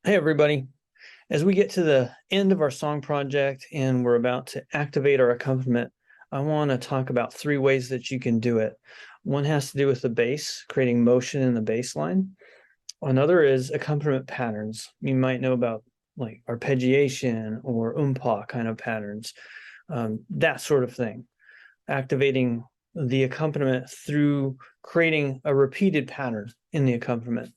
Hey, everybody. As we get to the end of our song project and we're about to activate our accompaniment, I want to talk about three ways that you can do it. One has to do with the bass, creating motion in the bass line. Another is accompaniment patterns. You might know about like arpeggiation or umpa kind of patterns, that sort of thing. Activating the accompaniment through creating a repeated pattern in the accompaniment.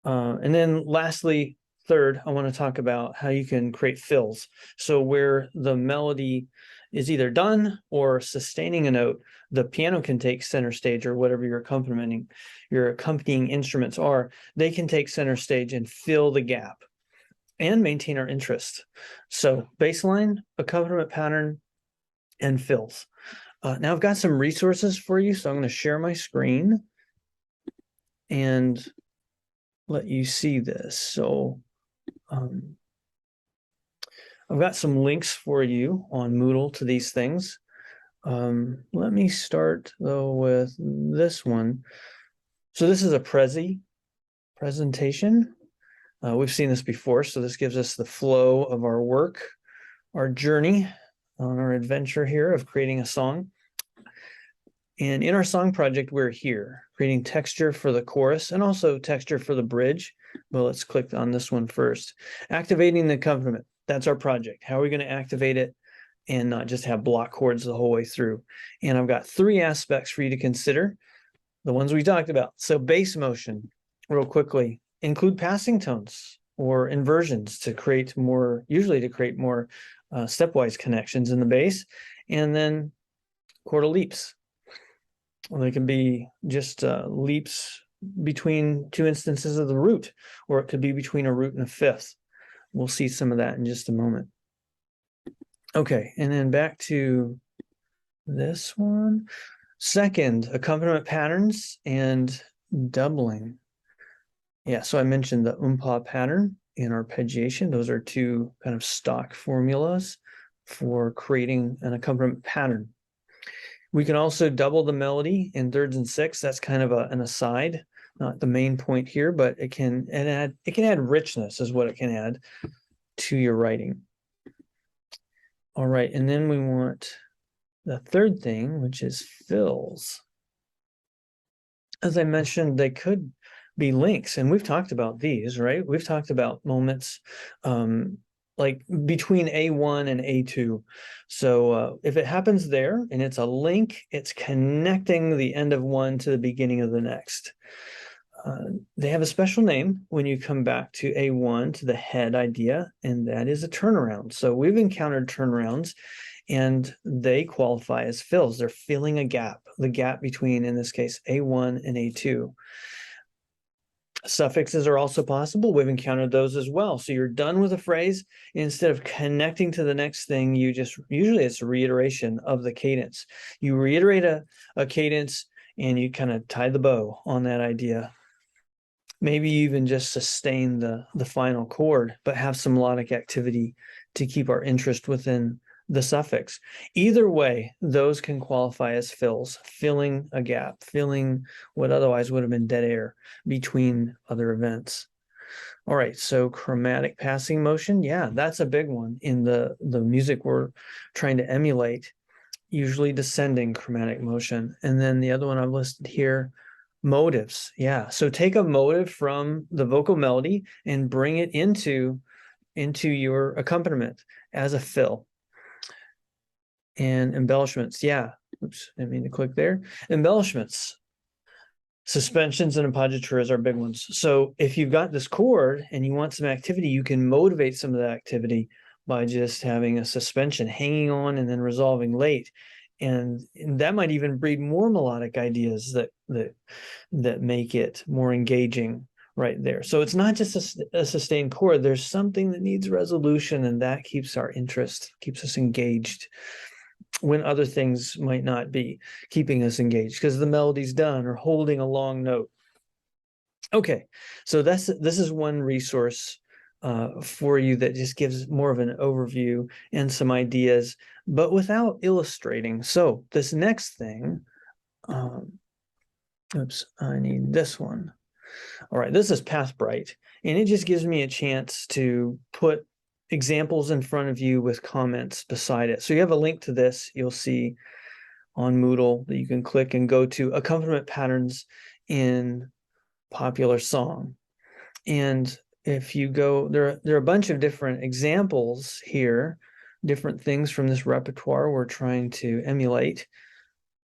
And then lastly, third, I want to talk about how you can create fills. So where the melody is either done or sustaining a note, the piano can take center stage, or whatever your accompanying instruments are, they can take center stage and fill the gap and maintain our interest. So bass line, accompaniment pattern, and fills. Now I've got some resources for you, so I'm going to share my screen and let you see this. So I've got some links for you on Moodle to these things. Let me start though with this one. So this is a Prezi presentation. We've seen this before, so this gives us the flow of our work, our journey on our adventure here of creating a song. And in our song project, we're here creating texture for the chorus and also texture for the bridge. Well, let's click on this one first. Activating the accompaniment. That's our project. How are we going to activate it and not just have block chords the whole way through? And I've got three aspects for you to consider, the ones we talked about. So bass motion, real quickly, include passing tones or inversions to create more, usually to create more stepwise connections in the bass. And then chordal leaps. Well, they can be just leaps between two instances of the root, or it could be between a root and a fifth. We'll see some of that in just a moment. Okay, and then back to this one. Second, accompaniment patterns and doubling. Yeah, so I mentioned the umpa pattern and arpeggiation. Those are two kind of stock formulas for creating an accompaniment pattern. We can also double the melody in thirds and sixths. That's kind of an aside, not the main point here, but it can add richness is what it can add to your writing. All right, and then we want the third thing, which is fills. As I mentioned, they could be links, and we've talked about these, right? We've talked about moments like between A1 and A2. So if it happens there and it's a link, it's connecting the end of one to the beginning of the next. They have a special name when you come back to A1, to the head idea, and that is a turnaround. So we've encountered turnarounds and they qualify as fills. They're filling a gap, the gap between, in this case, A1 and A2. Suffixes are also possible. We've encountered those as well. So you're done with a phrase. Instead of connecting to the next thing, you just, usually it's a reiteration of the cadence. You reiterate a cadence and you kind of tie the bow on that idea. Maybe even just sustain the final chord, but have some melodic activity to keep our interest within the suffix. Either way, those can qualify as fills, filling a gap, filling what otherwise would have been dead air between other events. All right, so chromatic passing motion, yeah, that's a big one in the music we're trying to emulate, usually descending chromatic motion. And then the other one I've listed here, motives. Yeah, so take a motive from the vocal melody and bring it into your accompaniment as a fill. And embellishments, yeah. Oops, I didn't mean to click there. Embellishments, suspensions and appoggiaturas are big ones. So if you've got this chord and you want some activity, you can motivate some of that activity by just having a suspension hanging on and then resolving late. And that might even breed more melodic ideas that make it more engaging right there. So it's not just a sustained chord. There's something that needs resolution, and that keeps our interest, keeps us engaged when other things might not be keeping us engaged because the melody's done or holding a long note. Okay, so this is one resource for you that just gives more of an overview and some ideas, but without illustrating. So this next thing, oops, I need this one. All right, this is Path Bright, And it just gives me a chance to put examples in front of you with comments beside it. So you have a link to this, you'll see on Moodle, that you can click and go to accompaniment patterns in popular song. And if you go, there are a bunch of different examples here, different things from this repertoire we're trying to emulate.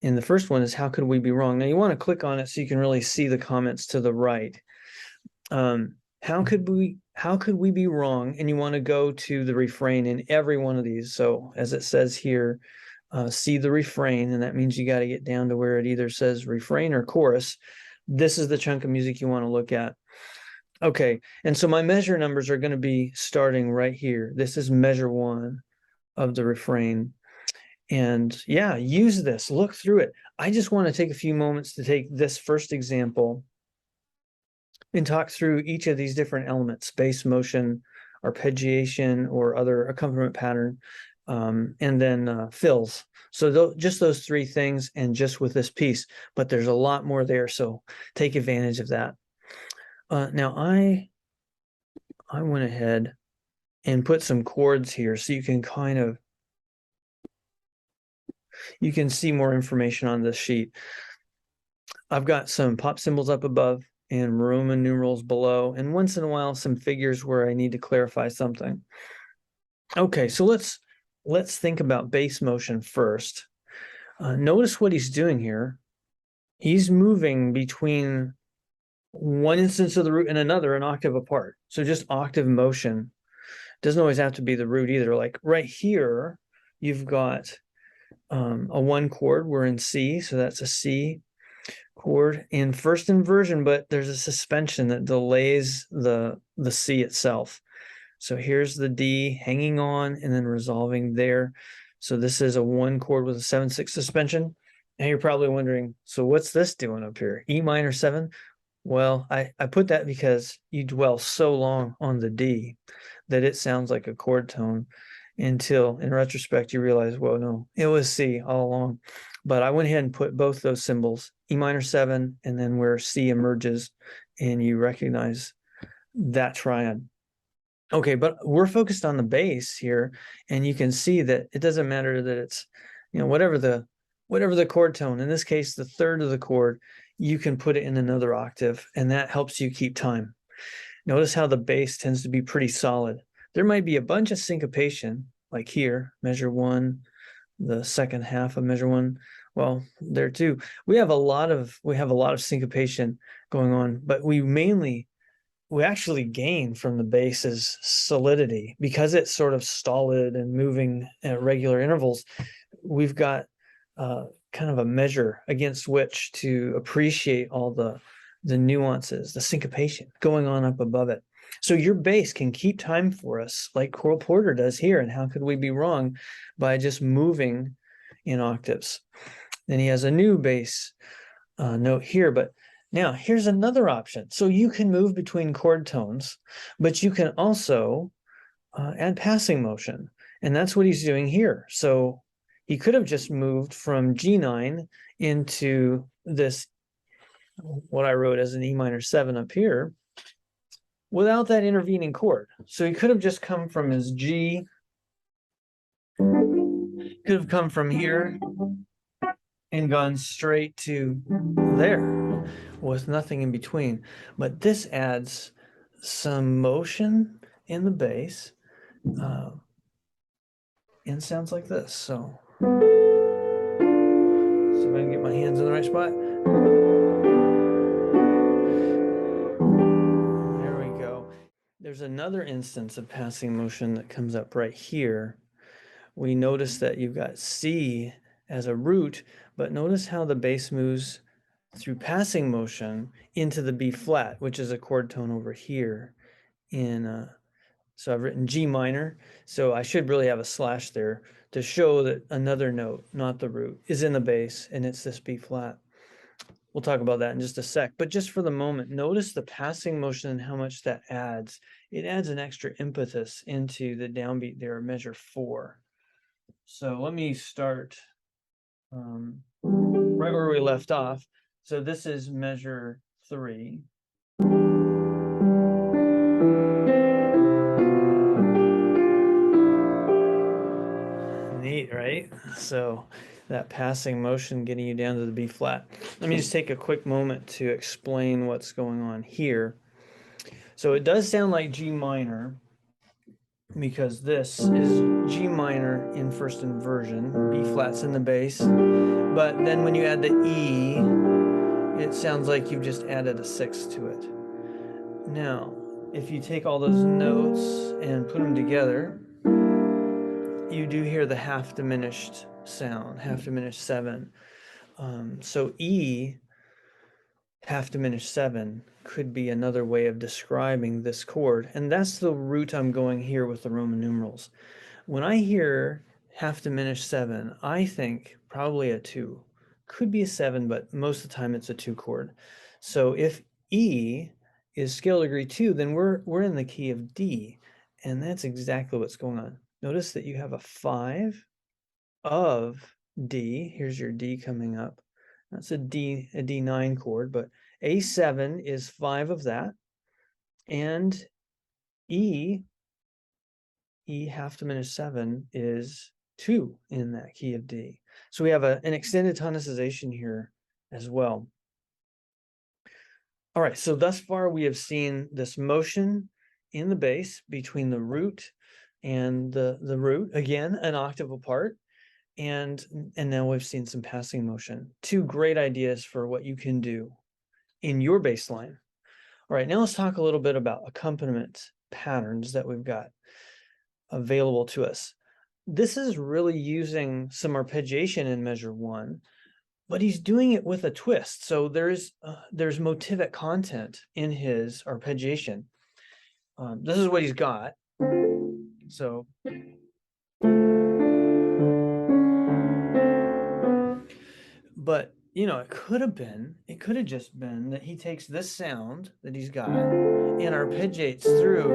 And the first one is, how could we be wrong? Now you want to click on it so you can really see the comments to the right. How could we be wrong? And you want to go to the refrain in every one of these. So as it says here, see the refrain, and that means you got to get down to where it either says refrain or chorus. This is the chunk of music you want to look at. Okay, and so my measure numbers are going to be starting right here. This is measure 1 of the refrain. And yeah, use this, look through it. I just want to take a few moments to take this first example and talk through each of these different elements: bass motion, arpeggiation, or other accompaniment pattern, and then fills. So just those 3 things, and just with this piece, but there's a lot more there, so take advantage of that. Now I went ahead and put some chords here so you can you can see more information on this sheet. I've got some pop symbols up above and Roman numerals below, and once in a while some figures where I need to clarify something. Okay, so let's think about bass motion first. Notice what he's doing here. He's moving between one instance of the root and another an octave apart. So just octave motion. Doesn't always have to be the root either. Like right here, you've got a 1 chord. We're in C, so that's a C chord in first inversion, but there's a suspension that delays the C itself. So here's the D hanging on and then resolving there. So this is a 1 chord with a 7/6 suspension. Now you're probably wondering, so what's this doing up here? E minor 7? Well, I put that because you dwell so long on the D that it sounds like a chord tone, until in retrospect you realize, well, no, it was C all along. But I went ahead and put both those symbols, E minor 7, and then where C emerges, and you recognize that triad. Okay, but we're focused on the bass here, and you can see that it doesn't matter that it's, whatever the chord tone, in this case, the third of the chord, you can put it in another octave, and that helps you keep time. Notice how the bass tends to be pretty solid. There might be a bunch of syncopation, like here, measure 1, the second half of measure 1. Well, there too. We have a lot of syncopation going on, but we actually gain from the bass's solidity because it's sort of stolid and moving at regular intervals. We've got kind of a measure against which to appreciate all the nuances, the syncopation going on up above it. So your bass can keep time for us like Choral Porter does here. And how could we be wrong? By just moving in octaves. Then he has a new bass note here, but now here's another option. So you can move between chord tones, but you can also add passing motion. And that's what he's doing here. So he could have just moved from G9 into this, what I wrote as an E minor 7 up here, without that intervening chord. So he could have just come from his G, could have come from here and gone straight to there with nothing in between. But this adds some motion in the bass, and sounds like this. So if I can get my hands in the right spot. There we go. There's another instance of passing motion that comes up right here. We notice that you've got C as a root, but notice how the bass moves through passing motion into the B flat, which is a chord tone over here. So I've written G minor, so I should really have a slash there to show that another note, not the root, is in the bass, and it's this B flat. We'll talk about that in just a sec, but just for the moment, notice the passing motion and how much that adds. It adds an extra impetus into the downbeat there, measure 4. So let me start right where we left off. So this is measure 3. So that passing motion getting you down to the B flat. Let me just take a quick moment to explain what's going on here. So it does sound like G minor because this is G minor in first inversion, B flat's in the bass, but then when you add the E, it sounds like you've just added a sixth to it. Now, if you take all those notes and put them together, you do hear the half diminished sound, half diminished seven. So E, half diminished seven, could be another way of describing this chord. And that's the route I'm going here with the Roman numerals. When I hear half diminished seven, I think probably a two. Could be a seven, but most of the time it's a two chord. So if E is scale degree 2, then we're in the key of D, and that's exactly what's going on. Notice that you have a 5 of D. Here's your D coming up. That's a D9 chord, but A7 is 5 of that, and E half diminished 7 is 2 in that key of D. So we have an extended tonicization here as well. All right, so thus far we have seen this motion in the bass between the root and the root, again, an octave apart, and now we've seen some passing motion. Two great ideas for what you can do in your bass line. All right, now let's talk a little bit about accompaniment patterns that we've got available to us. This is really using some arpeggiation in measure 1, but he's doing it with a twist. So there's motivic content in his arpeggiation. This is what he's got. So but you know, it could have just been that he takes this sound that he's got and arpeggiates through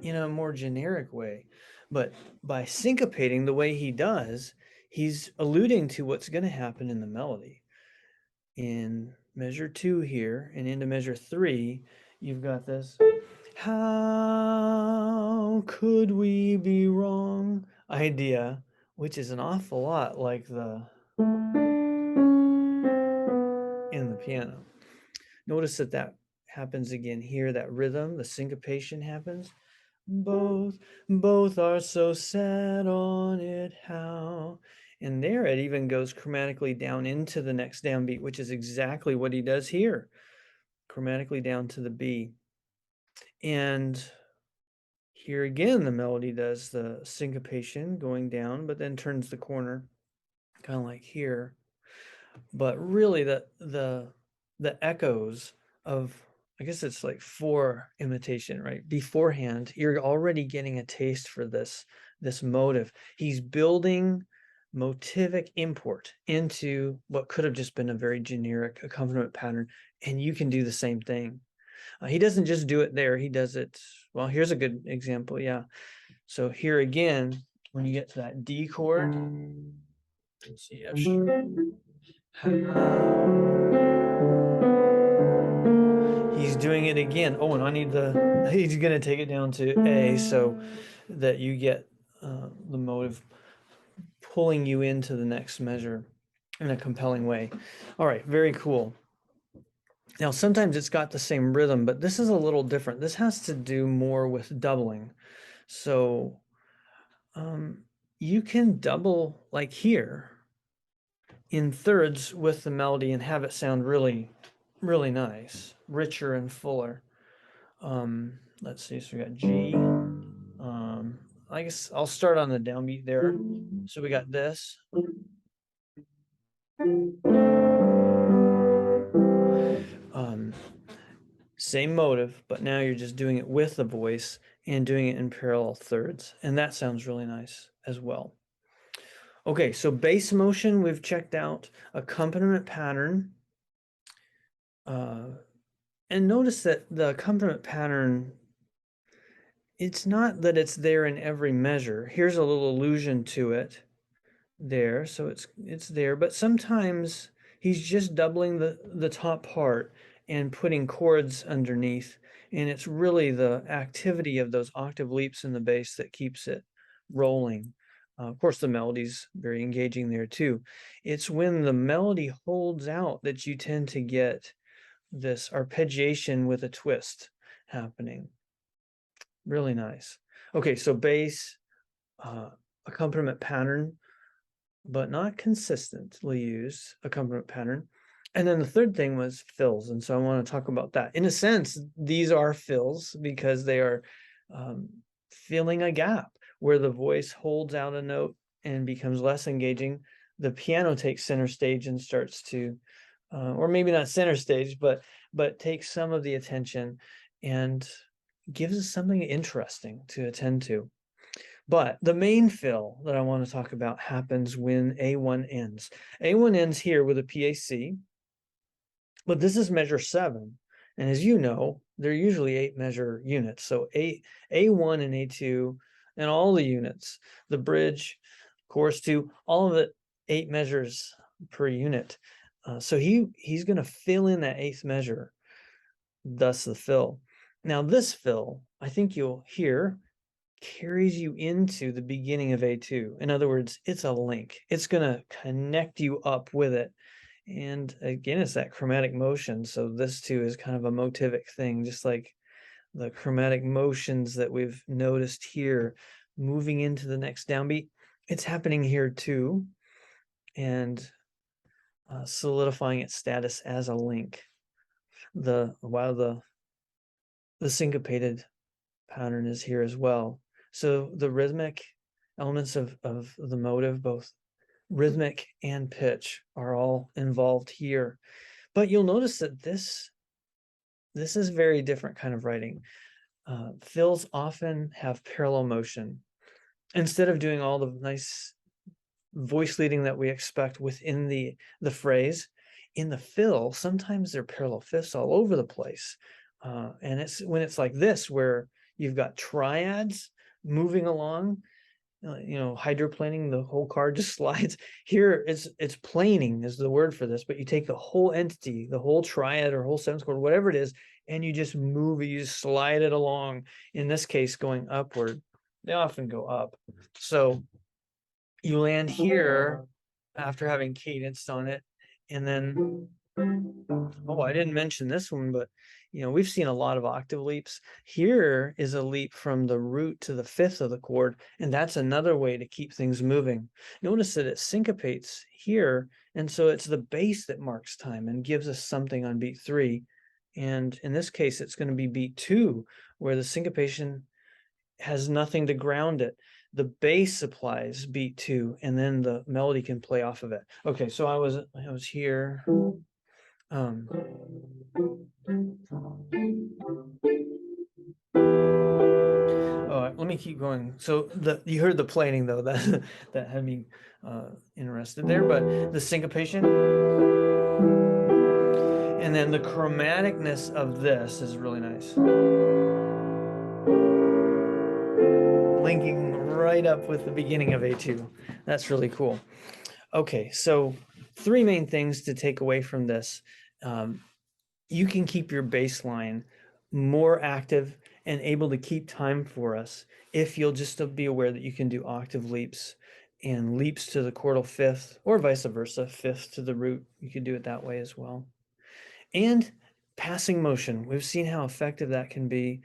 in a more generic way. But by syncopating the way he does, he's alluding to what's going to happen in the melody. In measure 2 here and into measure 3, you've got this "how could we be wrong" idea, which is an awful lot like the in the piano. Notice that happens again here, that rhythm, the syncopation happens. Both are so set on it, how. And there it even goes chromatically down into the next downbeat, which is exactly what he does here, chromatically down to the B. And here again, the melody does the syncopation going down, but then turns the corner, kind of like here. But really the echoes of, I guess it's like 4 imitation, right? Beforehand, you're already getting a taste for this motive. He's building motivic import into what could have just been a very generic accompaniment pattern, and you can do the same thing. He doesn't just do it there, he does it, well, here's a good example, yeah. So here again, when you get to that D chord, let's see, he's doing it again. Oh, and I need he's gonna take it down to A so that you get the motive pulling you into the next measure in a compelling way. All right, very cool. Now, sometimes it's got the same rhythm, but this is a little different. This has to do more with doubling. So you can double like here in thirds with the melody and have it sound really, really nice, richer and fuller. Let's see, so we got G. I guess I'll start on the downbeat there. So we got this. Same motive, but now you're just doing it with the voice and doing it in parallel thirds. And that sounds really nice as well. Okay, so bass motion we've checked out, accompaniment pattern. And notice that the accompaniment pattern, it's not that it's there in every measure. Here's a little allusion to it there, so it's there, but sometimes he's just doubling the top part and putting chords underneath, and it's really the activity of those octave leaps in the bass that keeps it rolling. Of course, the melody's very engaging there too. It's when the melody holds out that you tend to get this arpeggiation with a twist happening. Really nice. Okay, so bass, accompaniment pattern, but not consistently used accompaniment pattern. And then the third thing was fills. And so I want to talk about that. In a sense, these are fills because they are filling a gap where the voice holds out a note and becomes less engaging. The piano takes center stage and starts to, or maybe not center stage, but takes some of the attention and gives us something interesting to attend to. But the main fill that I want to talk about happens when A1 ends. A1 ends here with a PAC, but this is measure 7. And as you know, they're usually 8 measure units. So A1 and A2 and all the units, the bridge, chorus 2, all of it 8 measures per unit. So he's going to fill in that 8th measure, thus the fill. Now this fill, I think you'll hear, carries you into the beginning of A2. In other words, it's a link. It's going to connect you up with it. And again, it's that chromatic motion. So this too is kind of a motivic thing, just like the chromatic motions that we've noticed here, moving into the next downbeat. It's happening here too, and solidifying its status as a link. While the syncopated pattern is here as well. So the rhythmic elements of the motive, both rhythmic and pitch, are all involved here. But you'll notice that this is very different kind of writing. Fills often have parallel motion. Instead of doing all the nice voice leading that we expect within the phrase, in the fill, sometimes they're parallel fifths all over the place. And it's when it's like this, where you've got triads moving along, hydroplaning, the whole card just slides. Here it's planing is the word for this, but you take the whole entity, the whole triad or whole seventh chord, whatever it is, and you just move it, you just slide it along. In this case, going upward. They often go up. So you land here after having cadenced on it, and then, oh, I didn't mention this one, but we've seen a lot of octave leaps. Here is a leap from the root to the fifth of the chord, and that's another way to keep things moving. Notice that it syncopates here, and so it's the bass that marks time and gives us something on beat 3. And in this case, it's going to be beat 2, where the syncopation has nothing to ground it. The bass supplies beat 2, and then the melody can play off of it. Okay, so I was here. All right, let me keep going. So you heard the planing though, that that had me interested there, but the syncopation and then the chromaticness of this is really nice. Linking right up with the beginning of A2. That's really cool. Okay, so 3 main things to take away from this. You can keep your bass line more active and able to keep time for us if you'll just be aware that you can do octave leaps and leaps to the chordal fifth, or vice versa, fifth to the root. You could do it that way as well. And passing motion. We've seen how effective that can be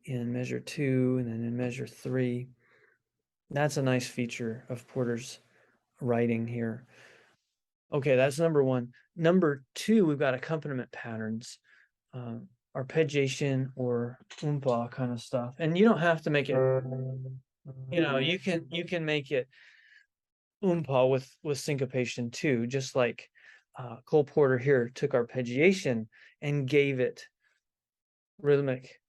in measure 2 and then in measure 3. That's a nice feature of Porter's writing here. Okay, that's number 1. Number 2, we've got accompaniment patterns, arpeggiation or oompa kind of stuff. And you don't have to make it, you can make it oompa with syncopation too, just like Cole Porter here took arpeggiation and gave it rhythmic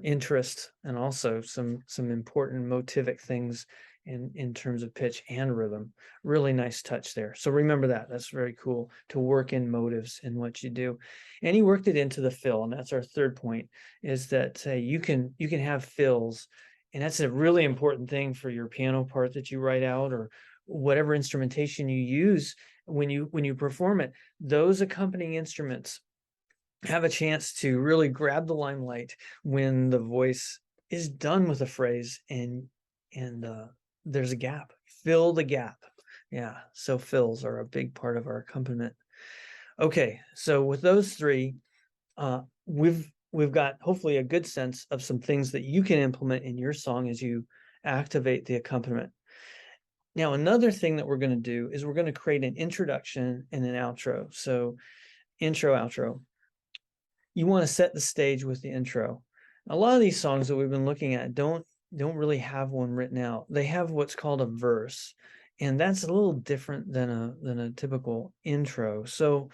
interest and also some important motivic things in terms of pitch and rhythm. Really nice touch there. So remember that. That's very cool to work in motives in what you do. And he worked it into the fill, and that's our third point, is that you can have fills, and that's a really important thing for your piano part that you write out, or whatever instrumentation you use when you perform it. Those accompanying instruments have a chance to really grab the limelight when the voice is done with a phrase, and there's a gap. Fill the gap. Yeah, so fills are a big part of our accompaniment. Okay, so with those three, we've got hopefully a good sense of some things that you can implement in your song as you activate the accompaniment. Now, another thing that we're going to do is we're going to create an introduction and an outro. So intro, outro. You want to set the stage with the intro. A lot of these songs that we've been looking at don't really have one written out. They have what's called a verse, and that's a little different than a typical intro. So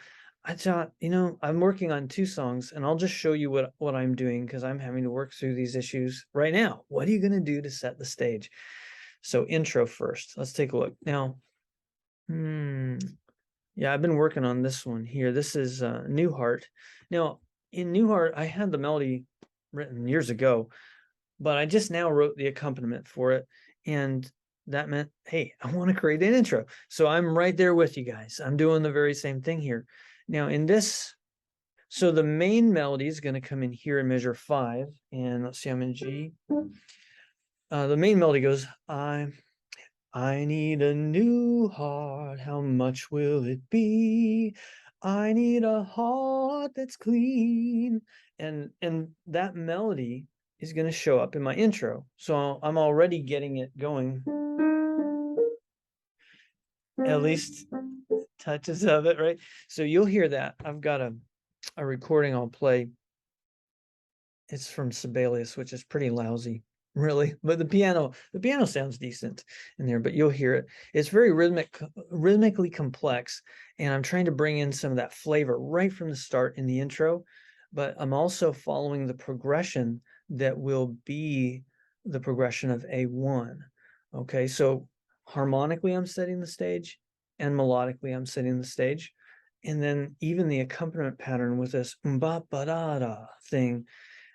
I thought, I'm working on two songs, and I'll just show you what I'm doing because I'm having to work through these issues right now. What are you going to do to set the stage? So intro first. Let's take a look. Now, yeah, I've been working on this one here. This is New Heart. Now, in New Heart, I had the melody written years ago, but I just now wrote the accompaniment for it. And that meant, hey, I want to create an intro. So I'm right there with you guys. I'm doing the very same thing here. Now, in this, so the main melody is going to come in here in measure 5. And let's see, I'm in G. The main melody goes, I need a new heart, how much will it be? I need a heart that's clean. And that melody is going to show up in my intro. So I'm already getting it going. At least touches of it, right? So you'll hear that. I've got a recording I'll play. It's from Sibelius, which is pretty lousy, really. But the piano sounds decent in there, but you'll hear it. It's very rhythmically complex, and I'm trying to bring in some of that flavor right from the start in the intro, but I'm also following the progression that will be the progression of A1. Okay, so harmonically I'm setting the stage, and melodically I'm setting the stage. And then even the accompaniment pattern with this ba-ba-da-da thing,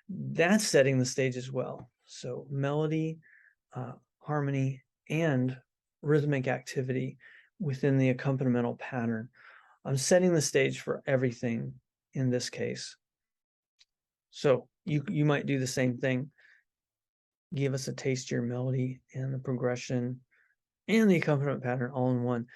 that's setting the stage as well. So melody, harmony, and rhythmic activity within the accompanimental pattern. I'm setting the stage for everything in this case. So you might do the same thing. Give us a taste of your melody and the progression and the accompaniment pattern all in one.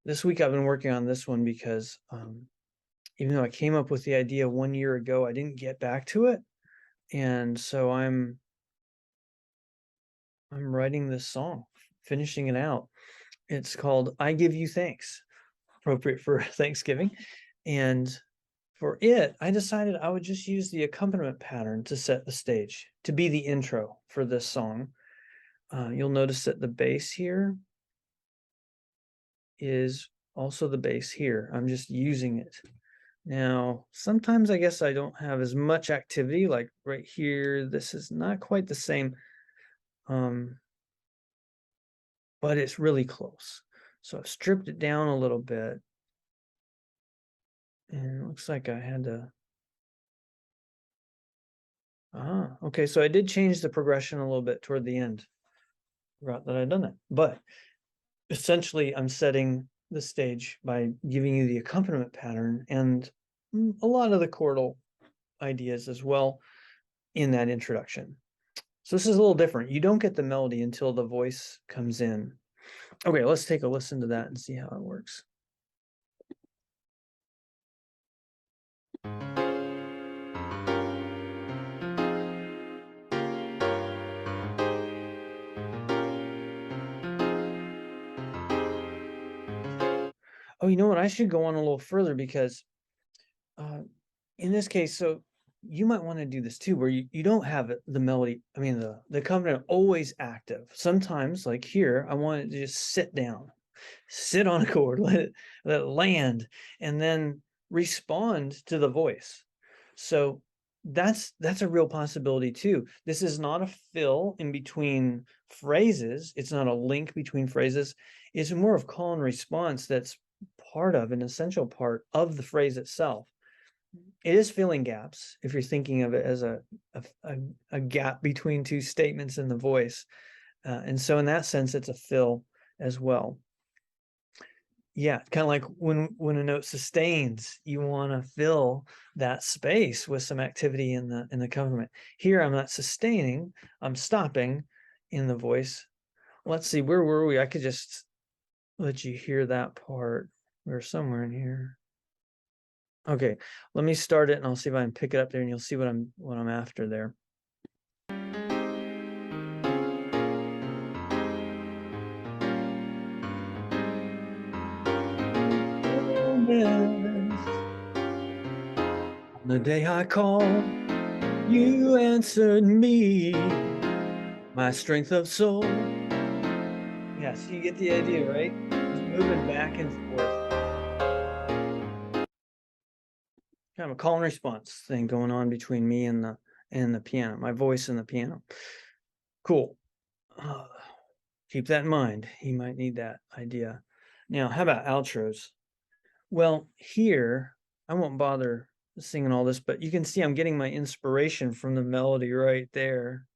This week I've been working on this one because even though I came up with the idea 1 year ago, I didn't get back to it. And so I'm writing this song, finishing it out. It's called I Give You Thanks, appropriate for Thanksgiving. And for it, I decided I would just use the accompaniment pattern to set the stage, to be the intro for this song. You'll notice that the bass here is also the bass here. I'm just using it. Now, sometimes I guess I don't have as much activity, like right here. This is not quite the same, but it's really close. So I've stripped it down a little bit. And it looks like I had to... okay, so I did change the progression a little bit toward the end. Forgot that I'd done that. But essentially, I'm setting the stage by giving you the accompaniment pattern and a lot of the chordal ideas as well in that introduction. So this is a little different. You don't get the melody until the voice comes in. Okay, let's take a listen to that and see how it works. Oh, you know what? I should go on a little further because in this case, so you might want to do this too, where you don't have the melody, I mean, the accompaniment always active. Sometimes, like here, I want it to just sit down, sit on a chord, let it land, and then respond to the voice. So that's a real possibility too. This is not a fill in between phrases. It's not a link between phrases. It's more of call and response that's part of an essential part of the phrase itself. It is filling gaps if you're thinking of it as a gap between two statements in the voice. And so in that sense, it's a fill as well. Yeah, kind of like when a note sustains, you want to fill that space with some activity in the accompaniment. Here, I'm not sustaining, I'm stopping in the voice. Let's see, where were we? I could just let you hear that part. We're somewhere in here. Okay, let me start it and I'll see if I can pick it up there and you'll see what I'm after there. On the day I called, you answered me, my strength of soul. Yeah, so you get the idea, right? Just moving back and forth. Kind of a call and response thing going on between me and the piano, my voice and the piano. Cool. Keep that in mind. You might need that idea. Now, how about outros? Well, here, I won't bother singing all this, but you can see I'm getting my inspiration from the melody right there.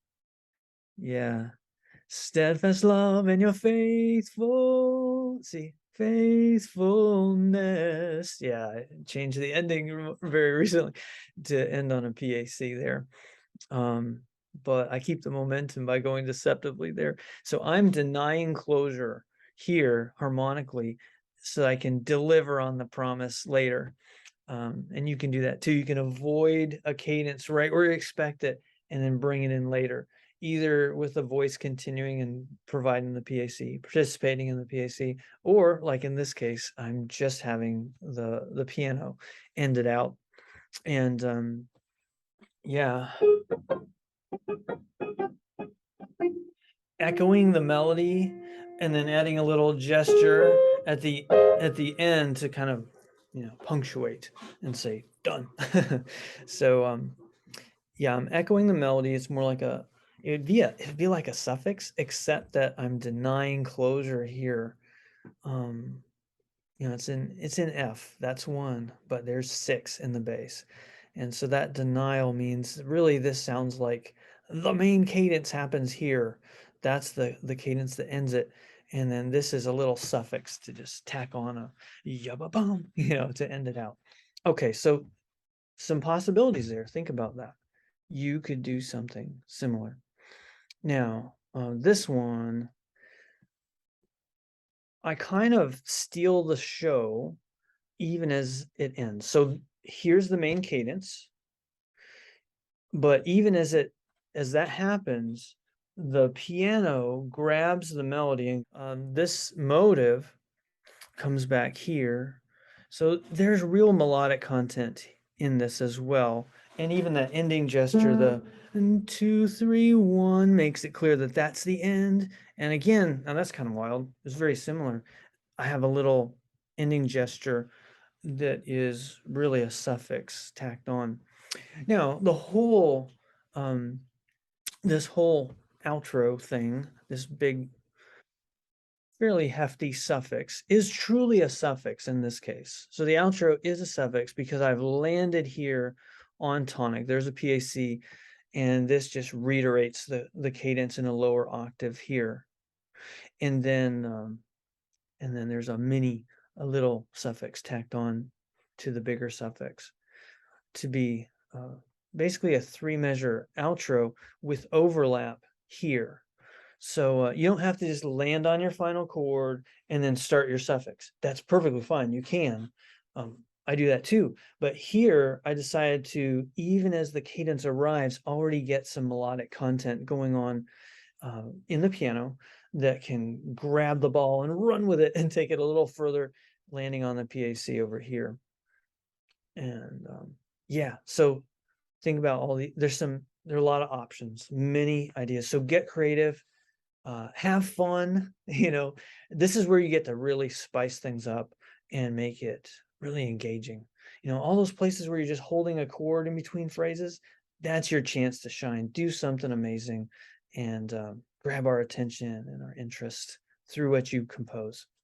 Yeah. Steadfast love and your faithful, see, faithfulness. Yeah, I changed the ending very recently to end on a PAC there. But I keep the momentum by going deceptively there. So I'm denying closure here harmonically so I can deliver on the promise later. And you can do that too. You can avoid a cadence right where you expect it and then bring it in later, either with the voice continuing and providing the PAC, participating in the PAC, or like in this case, I'm just having the piano end it out. And yeah, echoing the melody and then adding a little gesture at the end to kind of punctuate and say done. So yeah, I'm echoing the melody. It's more like it'd be like a suffix, except that I'm denying closure here. um it's in F, that's one, but there's six in the bass. And so that denial means really this sounds like the main cadence happens here. That's the cadence that ends it. And then this is a little suffix to just tack on a yabba bum, to end it out. Okay, so some possibilities there. Think about that. You could do something similar. Now, this one, I kind of steal the show even as it ends. So here's the main cadence, but even as that happens, the piano grabs the melody and this motive comes back here. So there's real melodic content in this as well. And even that ending gesture, the 2, 3, 1, makes it clear that that's the end. And again, now that's kind of wild. It's very similar. I have a little ending gesture that is really a suffix tacked on. Now, um, this whole outro thing, this big, fairly hefty suffix, is truly a suffix in this case. So the outro is a suffix because I've landed here on tonic. There's a PAC, and this just reiterates the cadence in a lower octave here. And then there's a little suffix tacked on to the bigger suffix to be basically a 3-measure outro with overlap here. So you don't have to just land on your final chord and then start your suffix. That's perfectly fine. You can. I do that too. But here I decided to, even as the cadence arrives, already get some melodic content going on in the piano that can grab the ball and run with it and take it a little further, landing on the PAC over here. And yeah, so think about there are a lot of options, many ideas. So get creative, have fun. This is where you get to really spice things up and make it really engaging. All those places where you're just holding a chord in between phrases, that's your chance to shine. Do something amazing and grab our attention and our interest through what you compose.